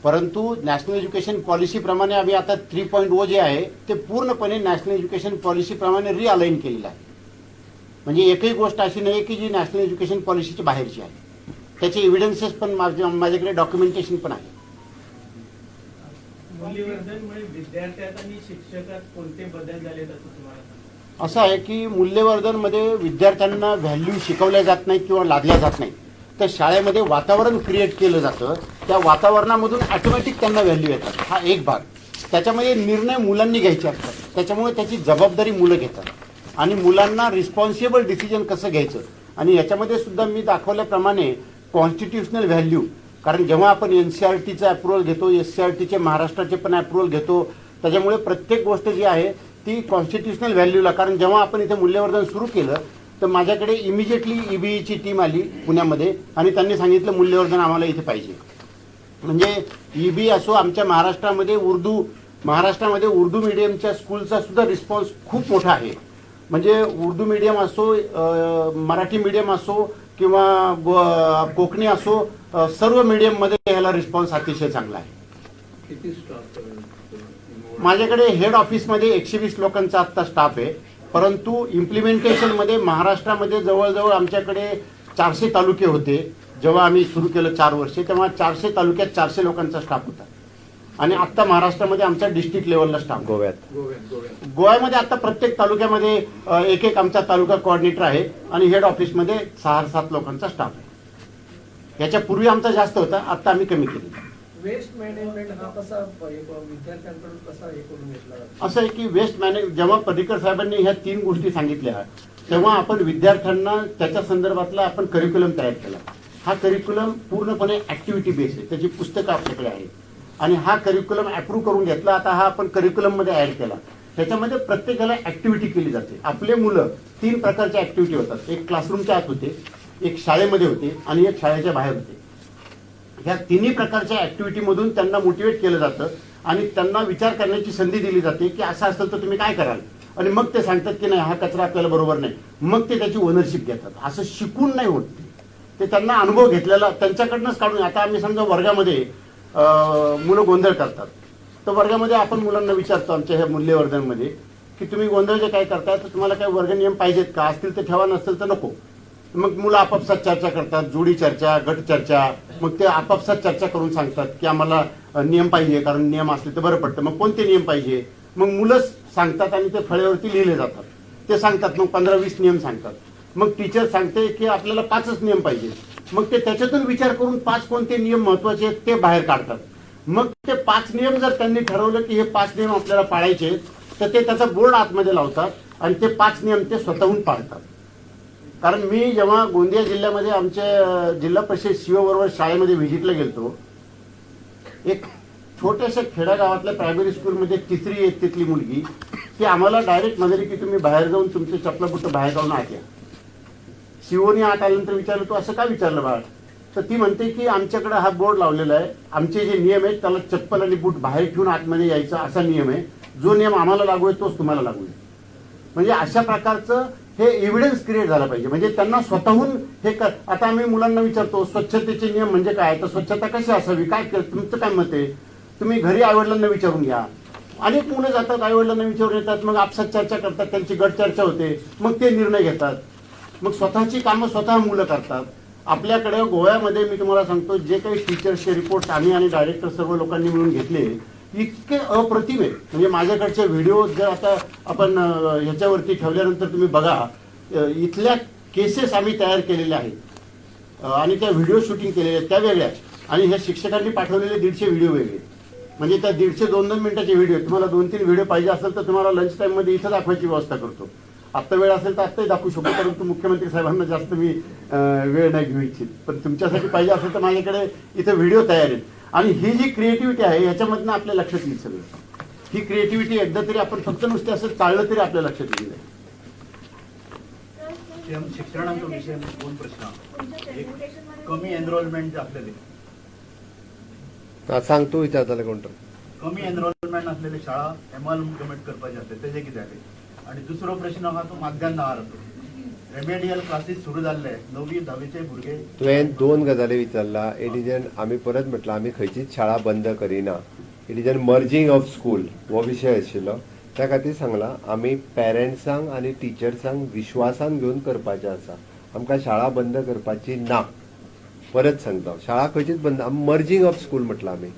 परंतु नॅशनल एज्युकेशन पॉलिसीप्रमाणे आम्ही आता 3.0 जे आहे ते पूर्णपणे नॅशनल एज्युकेशन पॉलिसीप्रमाणे रिअलाइन केलेलं आहे. म्हणजे एकही गोष्ट अशी नाही की जी नॅशनल एज्युकेशन पॉलिसीच्या बाहेरची आहे. त्याचे एव्हिडन्सेस पण माझ्याकडे डॉक्युमेंटेशन पण आहे. मूल्यवर्धनमुळे विद्यार्थ्यात आणि शिक्षकात कोणते बदल झाले असं तुम्हाला? असं आहे की मूल्यवर्धनमध्ये विद्यार्थ्यांना व्हॅल्यू शिकवल्या जात नाहीत किंवा लादल्या जात नाहीत, तर शाळेमध्ये वातावरण क्रिएट केलं जातं. त्या वातावरणामधून ऑटोमॅटिक त्यांना व्हॅल्यू येतात. हा एक भाग. त्याच्यामध्ये निर्णय मुलांनी घ्यायचे असतात, त्याच्यामुळे त्याची जबाबदारी मुलं घेतात आणि मुलांना रिस्पॉन्सिबल डिसिजन कसं घ्यायचं. आणि याच्यामध्ये सुद्धा मी दाखवल्याप्रमाणे कॉन्स्टिट्युशनल व्हॅल्यू, कारण जेव्हा आपण NCERTचं अप्रुव्हल घेतो, SCRTचे महाराष्ट्राचे पण अप्रुव्हल घेतो, त्याच्यामुळे प्रत्येक गोष्ट जी आहे ती कॉन्स्टिट्युशनल व्हॅल्यूला. कारण जेव्हा आपण इथे मूल्यवर्धन सुरू केलं तर माझ्याकडे इमिजिएटली EBEची टीम आली पुण्यामध्ये आणि त्यांनी सांगितलं मूल्यवर्धन आम्हाला इथे पाहिजे. म्हणजे EBE असो, आमच्या महाराष्ट्रामध्ये उर्दू मीडियमच्या स्कूलचा सुद्धा रिस्पॉन्स खूप मोठा आहे. म्हणजे उर्दू मीडियम असो, मराठी मीडियम असो किंवा कोकणी असो, सर्व मीडियममध्ये ह्याला रिस्पॉन्स अतिशय चांगला आहे. किती स्टाफ? माझ्याकडे हेड ऑफिसमध्ये 120 लोकांचा आत्ता स्टाफ आहे, परंतु इम्प्लिमेंटेशनमध्ये महाराष्ट्रामध्ये जवळजवळ आमच्याकडे 400 तालुके होते. जेव्हा आम्ही सुरू केलं 4 वर्षे, तेव्हा 400 तालुक्यात 400 लोकांचा स्टाफ होता. आणि आत्ता महाराष्ट्रामध्ये आमचा डिस्ट्रिक्ट लेवलला स्टाफ. गोव्यामध्ये आता प्रत्येक तालुक्यामध्ये एक आमचा तालुका कोऑर्डिनेटर आहे आणि हेड ऑफिसमध्ये 6-7 लोकांचा स्टाफ आहे. याच्यापूर्वी आमचा जास्त होता, आता आम्ही कमी केली. वेस्ट मॅनेजमेंट हा कसा विद्यार्थ्यांकडून कसा हे करून घेतला? असं आहे की वेस्ट मॅनेज, जेव्हा पर्रिकर साहेबांनी ह्या 3 गोष्टी सांगितल्या तेव्हा आपण विद्यार्थ्यांना त्याच्या संदर्भातला आपण करिक्युलम तयार केला. हा करिक्युलम पूर्णपणे ऍक्टिव्हिटी बेस आहे, त्याची पुस्तकं आपल्याकडे आहेत आणि हा करिक्युलम अप्रूव्ह करून घेतला. आता हा आपण करिक्युलममध्ये ऍड केला. त्याच्यामध्ये प्रत्येकाला ऍक्टिव्हिटी केली जाते. आपले मुलं 3 प्रकारच्या ऍक्टिव्हिटी होतात. एक क्लासरूमच्या आत होते, एक शाळेमध्ये होते आणि एक शाळेच्या बाहेर होते. ह्या 3 प्रकारच्या ऍक्टिव्हिटीमधून त्यांना मोटिवेट केलं जातं आणि त्यांना विचार करण्याची संधी दिली जाते की असं असेल तर तुम्ही काय कराल. आणि मग ते सांगतात की नाही हा कचरा आपल्याला बरोबर नाही. मग ते त्याची ओनरशिप घेतात. असं शिकून नाही होत, ते त्यांना अनुभव घेतलेला त्यांच्याकडनंच काढून. आता आम्ही समजा वर्गामध्ये मुलं गोंधळ करतात, तर वर्गामध्ये आपण मुलांना विचारतो आमच्या ह्या मूल्यवर्धनमध्ये की तुम्ही गोंधळ जे काय करताय तर तुम्हाला काही वर्ग नियम पाहिजेत का, असतील तर ठेवा, नसतील तर नको. मग मुलं आपापसात चर्चा करतात, जोडी चर्चा, गट चर्चा. मग ते आपापसात चर्चा करून सांगतात की आम्हाला नियम पाहिजे, कारण नियम असले तर बरं पडतं. मग कोणते नियम पाहिजे, मग मुलंच सांगतात आणि ते फळ्यावरती लिहिले जातात. ते सांगतात, मग 15-20 नियम सांगतात. मग टीचर सांगते की आपल्याला 5च नियम पाहिजे, मग ते त्याच्यातून विचार करून 5 कोणते नियम महत्वाचे आहेत ते बाहेर काढतात. मग ते 5 नियम जर त्यांनी ठरवलं की हे 5 नियम आपल्याला पाळायचे तर ते त्याचा बोर्ड आतमध्ये लावतात आणि ते 5 नियम ते स्वतःहून पाळतात. कारण मी जेव्हा गोंदिया जिल्ह्यामध्ये आमच्या जिल्हा परिषद सीओ बरोबर शाळेमध्ये व्हिजिटला गेलतो, एक छोट्याशा खेड्यागावातल्या प्रायमरी स्कूलमध्ये 3री इयत्तेतली मुलगी ती आम्हाला डायरेक्ट म्हणाली की तुम्ही बाहेर जाऊन तुमचे चपला बुट बाहेर जाऊन आत या. सीओनी आत आल्यानंतर विचारलं तू असं का विचारलं बाळ, तर ती म्हणते की आमच्याकडे हा बोर्ड लावलेला आहे, आमचे जे नियम आहेत त्याला चप्पल आणि बूट बाहेर ठेवून आतमध्ये यायचा असा नियम आहे, जो नियम आम्हाला लागू आहे तोच तुम्हाला लागू आहे. म्हणजे अशा प्रकारचं हे एव्हिडन्स क्रिएट झाला पाहिजे. म्हणजे त्यांना स्वतःहून हे आता आम्ही मुलांना विचारतो स्वच्छतेचे नियम म्हणजे काय, तर स्वच्छता कशी असावी, काय तुमचं काय मत आहे, तुम्ही घरी आईवडिलांना विचारून घ्या. अनेक मुलं जातात आईवडिलांना विचारून येतात, मग आपसात चर्चा करतात, त्यांची गट चर्चा होते, मग ते निर्णय घेतात, मग स्वतःची कामं स्वतः मुलं करतात. आपल्याकडे गोव्यामध्ये मी तुम्हाला सांगतो जे काही टीचर्सचे रिपोर्ट आम्ही आणि डायरेक्टर सर्व लोकांनी मिळून घेतले इतके अप्रतिम आहे. म्हणजे माझ्याकडचे व्हिडिओ जर आता आपण ह्याच्यावरती ठेवल्यानंतर तुम्ही बघा, इथल्या केसेस आम्ही तयार केलेल्या आहेत आणि त्या व्हिडिओ शूटिंग केलेल्या आहेत त्या वेगळ्या, आणि ह्या शिक्षकांनी पाठवलेले 150 व्हिडिओ वेगळे. म्हणजे त्या 150 2-2 मिनिटाचे व्हिडिओ, तुम्हाला 2-3 व्हिडिओ पाहिजे असेल तर तुम्हाला लंच टाईममध्ये इथं दाखवायची व्यवस्था करतो. आत्ता वेळ असेल तर आत्ताही दाखवू शकतो, परंतु मुख्यमंत्री साहेबांना जास्त मी वेळ नाही घेऊ इच्छित. पण तुमच्यासाठी पाहिजे असेल तर माझ्याकडे इथं व्हिडिओ तयार आहेत. आणि ही जी क्रिएटिव्हिटी आहे याच्यामधनं आपल्या लक्षात येईल सगळं. ही क्रिएटिव्हिटी एकदा तरी आपण फक्त नुसते असं चाललं तरी आपल्या लक्षात येईल. शिक्षणाचा विषय 2 प्रश्न. एक कमी एनरोलमेंट असलेले सांगतो विचारताले कोण तर कमी एनरोलमेंट असलेले शाळा एमॉल्गमेंट करपाचे असले तेजे कितें जाले. आणि दुसरो प्रश्न हा तो माध्यान आहाराचो. रेमेडियल क्लासेस सुरू जाल्ले 9वी 10वीचे भुरगे. तुवें 2 गजाली विचारला. इट इज एन आमी परत म्हटलं आमी खंयचीच शाळा बंद करिना. It is an merging of school हो विशय आशिल्लो. त्या खातीर सांगला आमी पेरंट्सांक आनी टिचर्सांक विश्वासान घेवन करपाचें आसा. आमकां शाळा बंद करपाची ना. परत सांगता शाळा खंयचीच बंद, मर्जिंग ऑफ स्कूल म्हटलं आमी.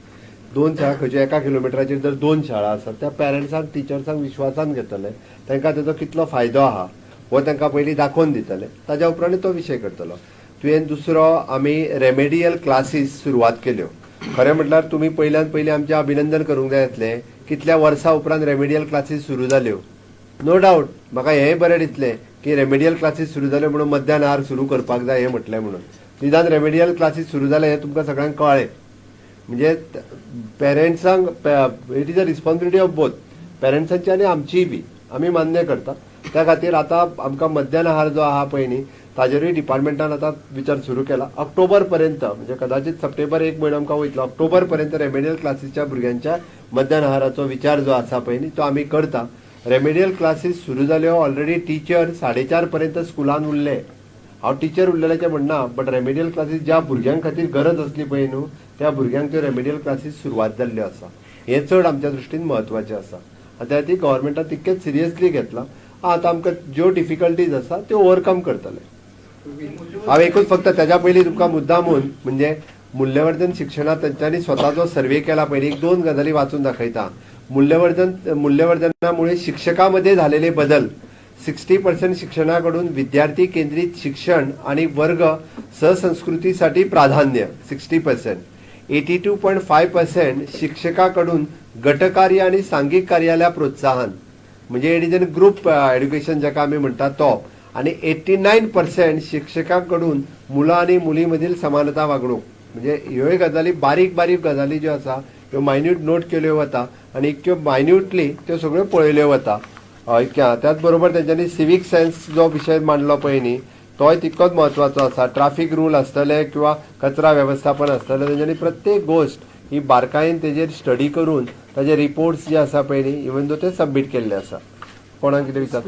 2 शाळा खंयच्यो 1 किलोमिटराचेर जर 2 शाळा आसात त्या पेरंट्सांक टिचर्सांक विश्वासान घेतले, तांकां ताचो कितलो फायदो आहा हो तांकां पयलीं दाखोवन दितले, ताज्या उपरांत तो विशय करतलो. तुवें दुसरो आमी रेमेडियल क्लासीस सुरवात केल्यो. खरें म्हटल्यार तुमी पयल्यान पयलीं आमचें अभिनंदन करूंक जाय आसलें. कितल्या वर्सां उपरांत रेमेडियल क्लासीस सुरू जाल्यो. नो डावट म्हाका हेंय बरें दिसलें की रेमेडियल क्लासीस सुरू जाल्यो म्हणून मध्यान आहार सुरू करपाक जाय हें म्हटलें म्हणून. निदान रेमेडियल क्लासीस सुरू जाले हें तुमकां सगळ्यांक कळ्ळें. म्हणजे पेरंट्सांक it is a responsibility of both पेरंट्सांची आनी आमचीय बी. आमी मान्य करता. त्या खातीर आतां आमकां मध्यान आहार जो आहा पळय न्ही ताजेरूय डिपार्टमेंटान आतां विचार सुरू केला. ऑक्टोबर पर्यंत म्हणजे कदाचित सप्टेंबर 1 म्हयनो आमकां वयतलो. ऑक्टोबर पर्यंत रेमेडियल क्लासीसच्या भुरग्यांच्या मध्यान आहाराचो विचार जो आसा पळय न्ही तो आमी करता. रेमेडियल क्लासीस सुरू जाल्यो. ऑलरेडी टीचर 4:30 पर्यंत स्कुलान उरले. हांव टीचर उरलेल्याचें म्हणना, बट रेमेडियल क्लासीस ज्या भुरग्यां खातीर गरज आसली पळय न्हू त्या भुरग्यांक त्यो रेमेडियल क्लासीस सुरवात जाल्ल्यो आसा. हें चड आमच्या दृश्टीन म्हत्वाचें आसा. आतां ती गव्हर्मेंटान तितकेच सिरियसली घेतला. आतां आमकां ज्यो डिफिकल्टीज आसा त्यो ओवरकम करतले. हांव एकूच फक्त त्याच्या पयलीं तुमकां मुद्दामून म्हणजे मूल्यवर्धन शिक्षणात तांच्यांनी स्वताचो सर्वे केला पयलीं 1-2 गजाली वाचून दाखयता. मूल्यवर्धनामुळे शिक्षकांमध्ये झालेले बदल. 60% शिक्षणाकडून विद्यार्थी केंद्रित शिक्षण आणि वर्ग सहसंस्कृतीसाठी प्राधान्य 60%. 82.5% शिक्षकाकडून गटकार्य आणि सांघिक कार्याला प्रोत्साहन म्हणजे it is N group education जाका आमी म्हणटा तो. आणि 89% शिक्षकांकडून मुलं आणि मुलींमधील समानता वागणूक. म्हणजे ह्योय गजाली बारीक बारीक गजाली ज्यो आसा ह्यो मायन्यूट नोट केल्यो वता आणि इतक्यो मायन्यूटली त्यो सगळ्यो पळयल्यो वता. त्याच बरोबर तेंच्यांनी सिवीक सेन्स जो विशय मांडलो पळय न्ही तोय तितकोच म्हत्वाचो आसा. ट्रॅफिक रूल आसतले किंवा कचरा वेवस्थापन आसतलें तेंच्यांनी प्रत्येक गोष्ट ही बारकायेन तेजेर स्टडी करून ताजे रिपोर्ट्स जे आसा पळय न्ही इवन दो ते सबमीट केल्ले आसा. कोणाक कितें विचार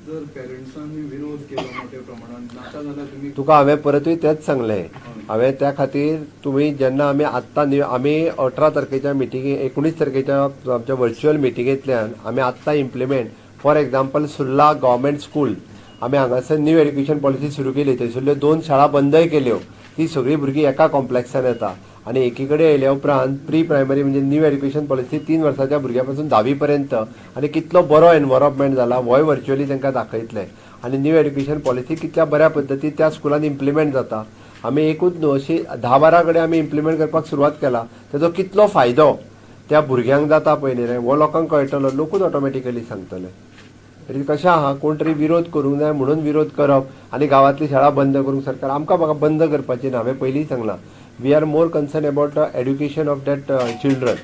जर पेरेंट्सांनी विरोध केलो मोठ्या प्रमाणात नाका जाल्यार तुम्ही तुका हांवें परतूय तेच सांगलें. हांवें त्या खातीर तुमी जेन्ना आमी आत्तां आमी 18 तारखेच्या मिटिंगे 19 तारखेच्या आमच्या वर्च्युअल मिटिंगेंतल्यान आमी आत्तां implement for example Surla government school आमी हांगासर न्यू एड्युकेशन पॉलिसी सुरू केली. थंयसरल्यो 2 शाळा बंदय केल्यो. ती सगळीं भुरगीं एका कॉम्प्लेक्सान येता आणि एकीकडे येयल्या उपरांत प्री प्रायमरी म्हणजे न्यू एड्युकेशन पॉलिसी 3 वर्साच्या भुरग्यां पासून 10वी पर्यंत आणि कितलो बरो एनवायरमेंट जाला होय व्हर्च्युअली तांकां दाखयतले. आनी न्यू एड्युकेशन पॉलिसी कितल्या बऱ्या पद्दतीन त्या स्कुलान इम्प्लिमेंट जाता. आमी एकूच न्हू अशी 10-12 कडेन आमी इम्प्लिमेंट करपाक सुरवात केला. तेजो कितलो फायदो त्या भुरग्यांक जाता पळय न्ही रे, हो लोकांक कळटलो, लोकूच ऑटोमॅटिकली सांगतले. कशें आहा, कोण तरी विरोध करूंक जाय म्हणून विरोध करप आनी गांवांतली शाळा बंद करूंक सरकार आमकां म्हाका बंद करपाची ना. हांवें पयलींच सांगलां, we are more concern about the education of that children.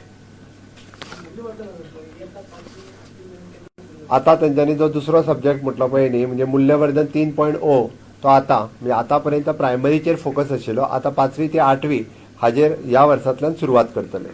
आता तेंच्यांनी जो दुसरो सब्जेक्ट म्हटलो पळय न्ही, म्हणजे मूल्यवर्धन 3.0 तो आता म्हणजे आतापर्यंत प्रायमरीचेर फोकस आशिल्लो. आता 5वी ते 8वी हाजेर ह्या वर्सांतल्यान सुरवात करतले.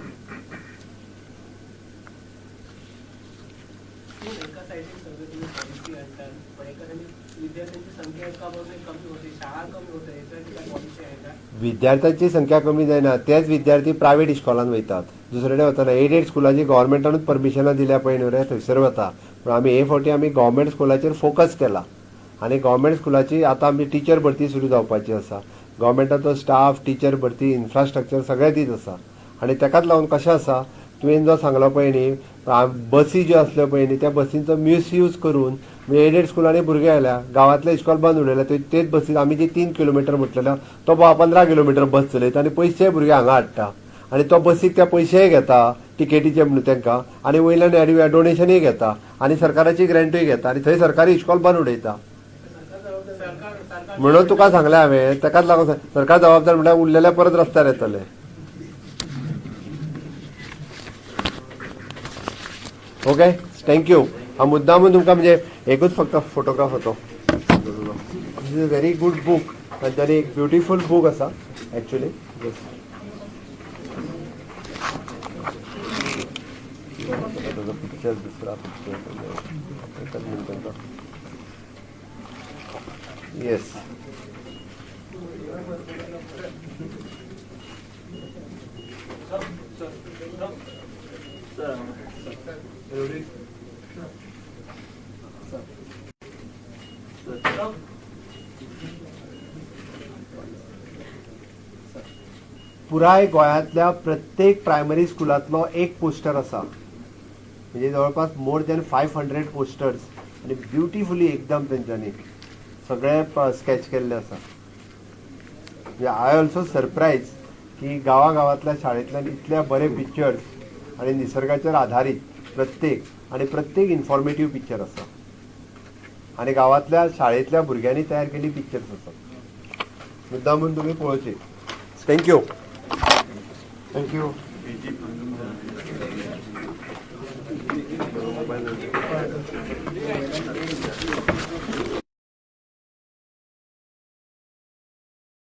एका साईडीन सगळं तुम्ही पॉलिसी आणतात, पण एका साईडीन विद्यार्थ्यांची संख्या एका बाजूने कमी होते, शाळा कमी होते, याच्यासाठी काय पॉलिसी आहे का? विद्यार्थ्यांची संख्या कमी जायना, तेच विद्यार्थी प्रायव्हेट इस्कॉलांत वयतात. दुसरे कडेन वतना एडेड स्कुलाची गव्हर्मेंटानूच परमिशनां दिल्या पळय न्हू रे, थंयसर वता. पूण आमी हे फावटी आमी गव्हर्मेंट स्कुलाचेर फोकस केला आनी गव्हर्मेंट स्कुलाची आतां आमची टीचर भरती सुरू जावपाची आसा. गव्हर्मेंटाचो स्टाफ, टीचर भरती, इन्फ्रास्ट्रक्चर सगळें दीत आसा. आनी ताकाच लागून कशें आसा, तुवें जो सांगलो पळय न्ही, बसी ज्यो आसल्यो पळय न्ही, त्या बसींचो मिसयूज करून एडेड स्कुलांनी भुरगे आयल्या, गांवांतले इस्कॉल बंद उडयल्या. तेच बसीन आमी जी 3 किलोमिटर म्हटलेलो तो 15 किलोमिटर बस चलयता आनी पयशे भुरगे हांगा हाडटा. आनी तो बसीक त्या पयशेय घेता टिकेटीचे म्हणून तांकां, आनी वयल्यान डोनेशनय घेता आनी सरकाराची ग्रँटूय घेता आनी थंय सरकारी इस्कॉल बंद उडयता. म्हणून तुका सांगलें हांवें, ताकाच लागून सरकार जबाबदार म्हळ्यार उरलेले परत रस्त्यार येतले. Okay, thank you. हा मुद्दामून तुमकां म्हणजे एकूच फक्त फोटोग्राफ होतो. This is a very good book. तांच्यांनी एक ब्युटिफूल बूक आसा एक्चुअली. पिक्चर दुसरा येस. पुराय गोंयांतल्या प्रत्येक प्रायमरी स्कुलांतलो एक पोस्टर आसा. म्हणजे जवळपास मोर दॅन 500 पोस्टर्स आनी ब्युटिफुली एकदम तेंच्यांनी सगळे स्केच केल्ले आसा. म्हणजे आय ऑल्सो सरप्रायज की गांवांतल्या शाळेंतल्यान इतले बरे पिक्चर्स आनी निसर्गाचेर आधारीत प्रत्येक इन्फॉर्मेटीव पिक्चर आसा आनी गांवांतल्या शाळेंतल्या भुरग्यांनी तयार केली पिक्चर्स आसात. मुद्दामून तुमी पळोवची. थँक्यू. थँक्यू.